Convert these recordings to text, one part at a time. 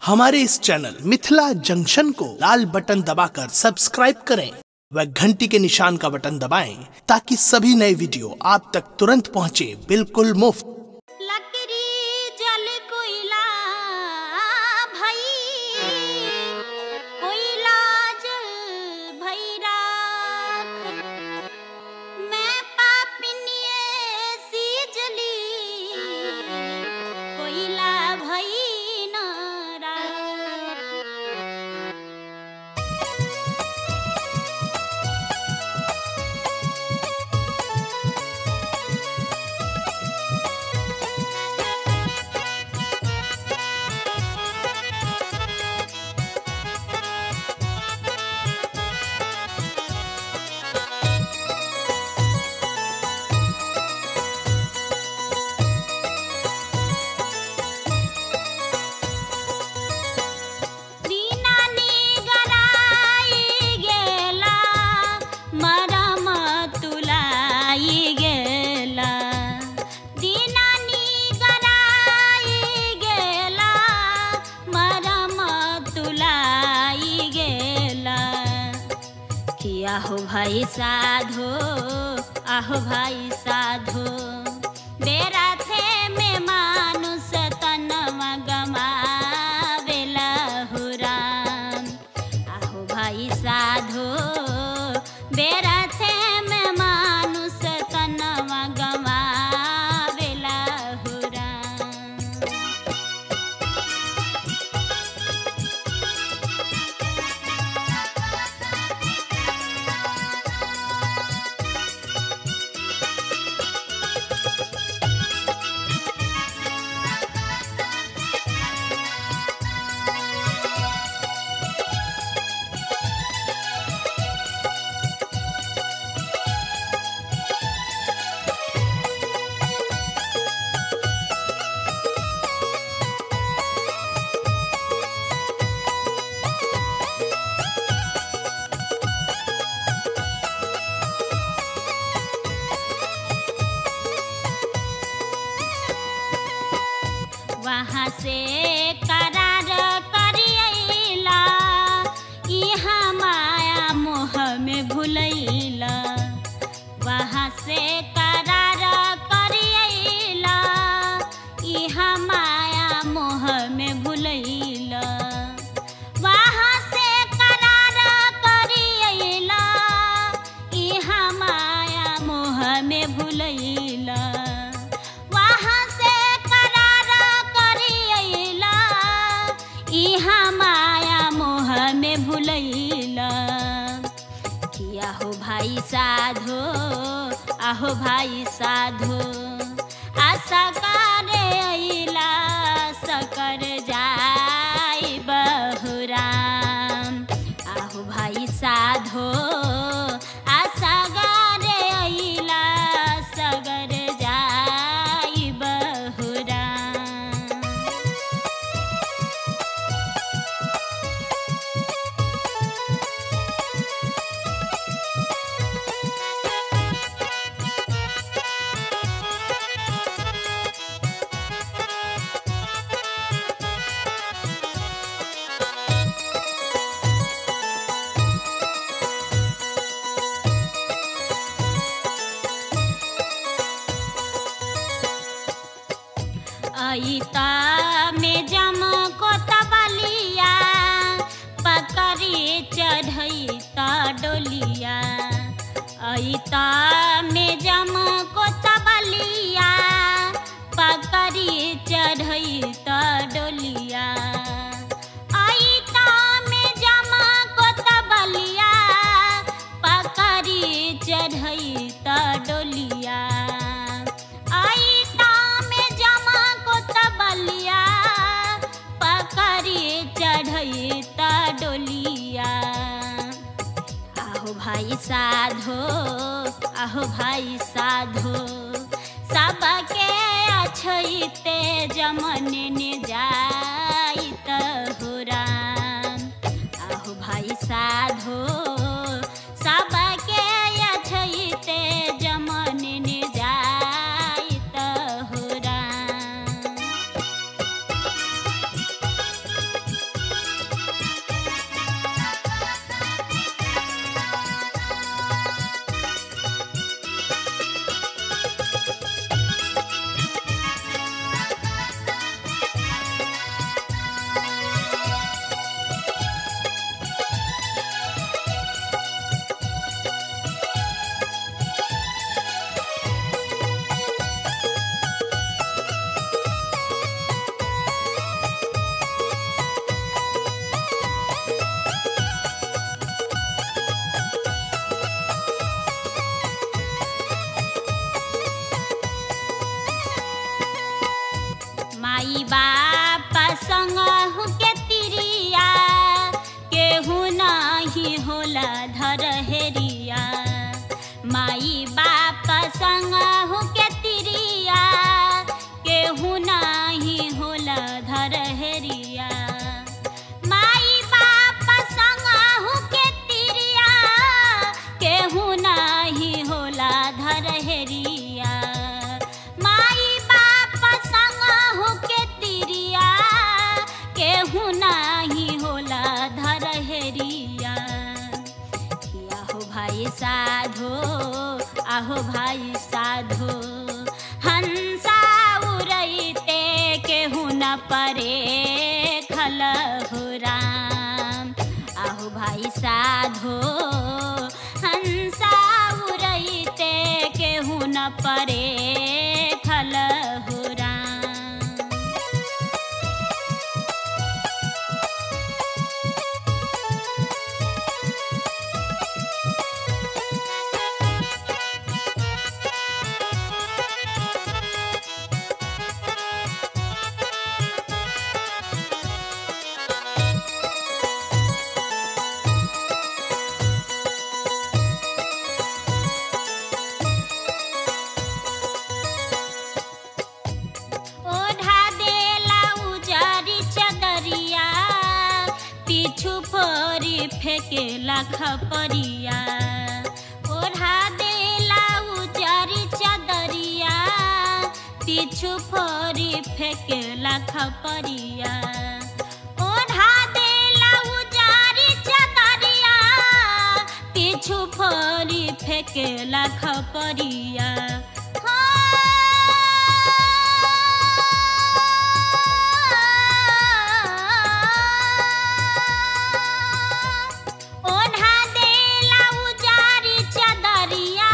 हमारे इस channel Mithila junction को लाल button दबाकर सब्सक्राइब करें व घंटी के निशान का बटन दबाएं ताकि सभी नए वीडियो आप तक तुरंत पहुंचे बिल्कुल मुफ्त। आहो भाई साधो, आहो भाई साधो, बेरा थे में मानुष तनवा गमावेला हो राम। आहो भाई साधो, बेरा थे में मानुष तनवा गमावेला हो राम। वहाँ से करार करियला, इहाँ माया मोह में भुलैला। वहाँ से करार करियला, इहाँ माया मोह में भुलैला। वहाँ से करार करियला, इहाँ माया मोह में भुलैला। इहाँ माया मोह में भुलैला। कि आहो भाई साधो, आहो भाई साधो, आशा करे अइला सकर जाई बहु राम। आहो भाई साधो, आशा करे अइला सगर जाई बहु राम। अइता में जम को तबलिया, पकड़ी चढ़ैता डोलिया। अइता में जम को तबलिया, पकड़ी चढ़ैता डोलिया। अइता में जम को तबलिया, पकड़ी चढ़ैता डोलिया। चढ़ैता डोलिया। आहो भाई साधो, आहो भाई साधो, सबके अछैते जमन ने जाइत हो राम। आहो भाई साधो, सबके अछैते जमन ने जाइत हो राम। आहो भाई साधो हंसा उड़ैते केहू न परे खलहु राम। आहो भाई साधो हंसा उड़ैते केहू न परे खलहु राम। ओढ़ा देला उजारी चदरिया पीछू फोरी फेंकेला खपरिया। ओढ़ा देला उजारी चदरिया पीछू फोरी फेंकेला खपरिया। ओढ़ा देला उजारी चदरिया पीछू फोरी फेंकेला खपरिया। ओढ़ा देला उजारी चदरिया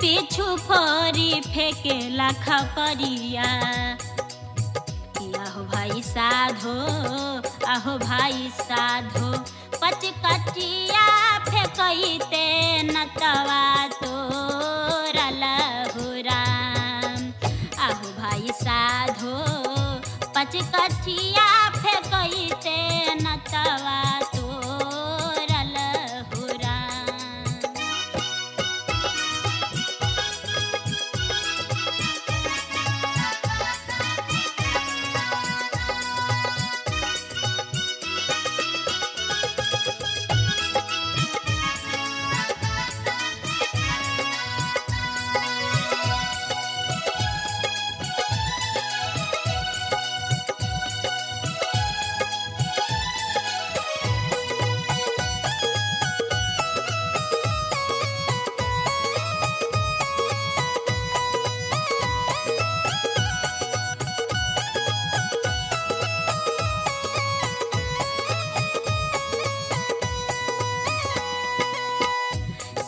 पीछू फोरी फेंकेला खपरिया। आहो भाई साधो आहो भाई साधो पचकचिया फेंकैते नतवा तोरलहु राम। आहो भाई साधो पचकचिया फेंकैते नतवा तोरलहु राम।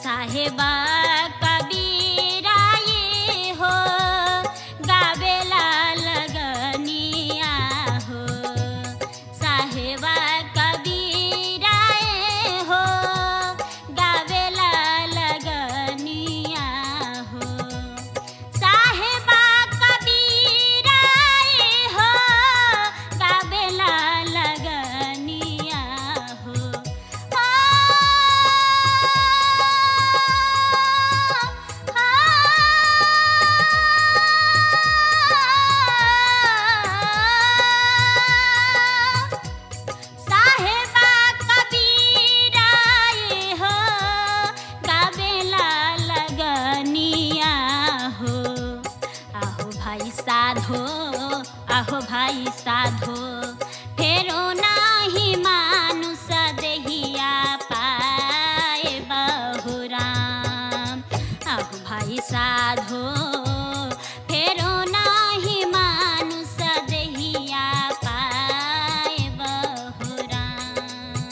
साहेबा कबीरा ये हो गावेला लगनिया हो। साहेबा कबीरा ये हो गावेला लगनिया हो। साहेबा कबीरा ये हो गावेला लगनिया हो। साहेबा कबीरा ये हो गावेला लगनिया हो। आहो भाई साधो आहो भाई साधो फेरो नाही मानुष देहिया पाए बहु राम। आहो भाई साधो फेरो नाही मानुष देहिया पाए बहु राम।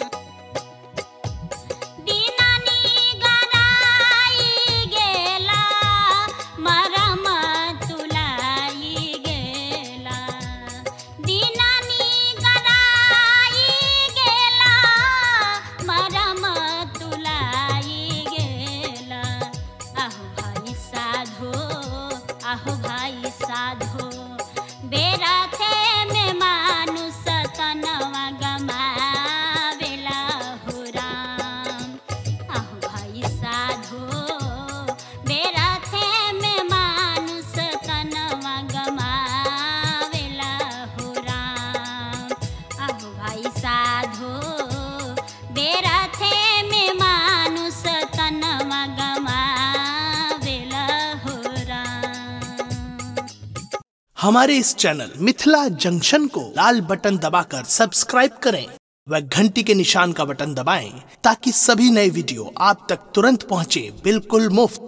दीनानी गराई गेला मरम तुलाई गेला। दीनानी गराई गेला मरम तुलाई गेला। आहो भाई साधो आहो भाई साधो बेरा थे में मानुष तनवा गमावेला हो राम। आहो भाई साधो बेरा थे में मानुष तनवा गमावेला हो राम। आहो भाई साधो बेरा थे में मानुष तनवा गमावेला हो राम। हमारे इस चैनल मिथिला जंक्शन को लाल बटन दबाकर सब्सक्राइब करें व घंटी के निशान का बटन दबाएं ताकि सभी नए वीडियो आप तक तुरंत पहुंचे बिल्कुल मुफ्त।